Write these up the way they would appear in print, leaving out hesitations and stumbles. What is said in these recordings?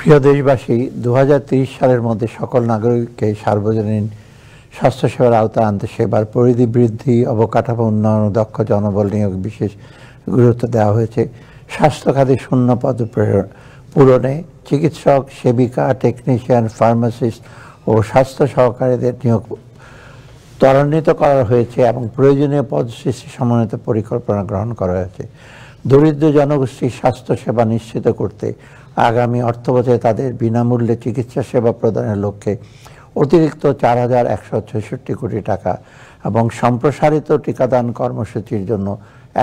প্রিয় দেশবাসী, ২০৩০ সালের মধ্যে সকল নাগরিককে সার্বজনীন স্বাস্থ্যসেবার আওতায় আনতে সেবার পরিধি বৃদ্ধি, অবকাঠামো উন্নয়ন ও দক্ষ জনবল নিয়োগ বিশেষ গুরুত্ব দেওয়া হয়েছে। স্বাস্থ্য খাতে শূন্য পদ পূরণে চিকিৎসক, সেবিকা, টেকনিশিয়ান, ফার্মাসিস্ট ও স্বাস্থ্য সহকারীদের নিয়োগ ত্বরান্বিত করা হয়েছে এবং প্রয়োজনীয় পদ সৃষ্টি সমন্বিত পরিকল্পনা গ্রহণ করা হয়েছে। দরিদ্র জনগোষ্ঠীর স্বাস্থ্যসেবা নিশ্চিত করতে আগামী অর্থবছরে তাদের বিনামূল্যে চিকিৎসা সেবা প্রদানের লক্ষ্যে অতিরিক্ত ৪,১৬৬ কোটি টাকা এবং সম্প্রসারিত টিকাদান কর্মসূচির জন্য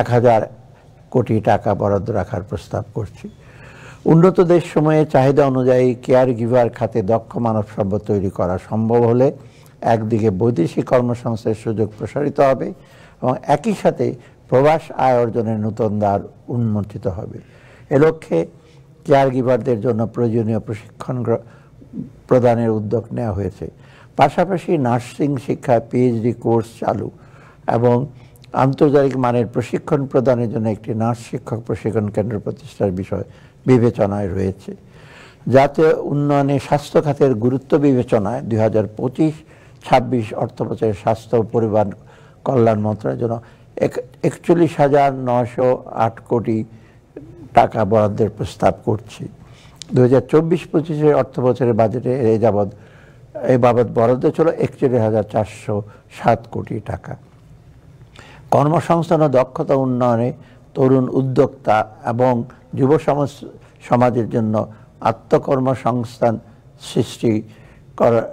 ১,০০০ কোটি টাকা বরাদ্দ রাখার প্রস্তাব করছি। উন্নত দেশসমূহের চাহিদা অনুযায়ী কেয়ার গিভার খাতে দক্ষ মানব সম্পদ তৈরি করা সম্ভব হলে একদিকে বৈদেশিক কর্মসংস্থানের সুযোগ প্রসারিত হবে এবং একই সাথে প্রবাস আয় অর্জনের নতুন দ্বার উন্মোচিত হবে। এ লক্ষ্যে কেয়ার গিভারদের জন্য প্রয়োজনীয় প্রশিক্ষণ প্রদানের উদ্যোগ নেওয়া হয়েছে। পাশাপাশি নার্সিং শিক্ষায় পিএইচডি কোর্স চালু এবং আন্তর্জাতিক মানের প্রশিক্ষণ প্রদানের জন্য একটি নার্স শিক্ষক প্রশিক্ষণ কেন্দ্র প্রতিষ্ঠার বিষয় বিবেচনায় রয়েছে। জাতীয় উন্নয়নে স্বাস্থ্য খাতের গুরুত্ব বিবেচনায় ২০২৫-২৬ অর্থবছরের স্বাস্থ্য ও পরিবার কল্যাণ মন্ত্রণালয়ের জন্য ৪১,৯০৮ কোটি টাকা বরাদ্দের প্রস্তাব করছি। ২০২৪-২৫ অর্থবছরের বাজেটে এই বাবদ বরাদ্দ ছিল ৪১,৪০৭ কোটি টাকা। কর্মসংস্থান ও দক্ষতা উন্নয়নে তরুণ উদ্যোক্তা এবং যুব সমাজের জন্য আত্মকর্মসংস্থান সৃষ্টি করার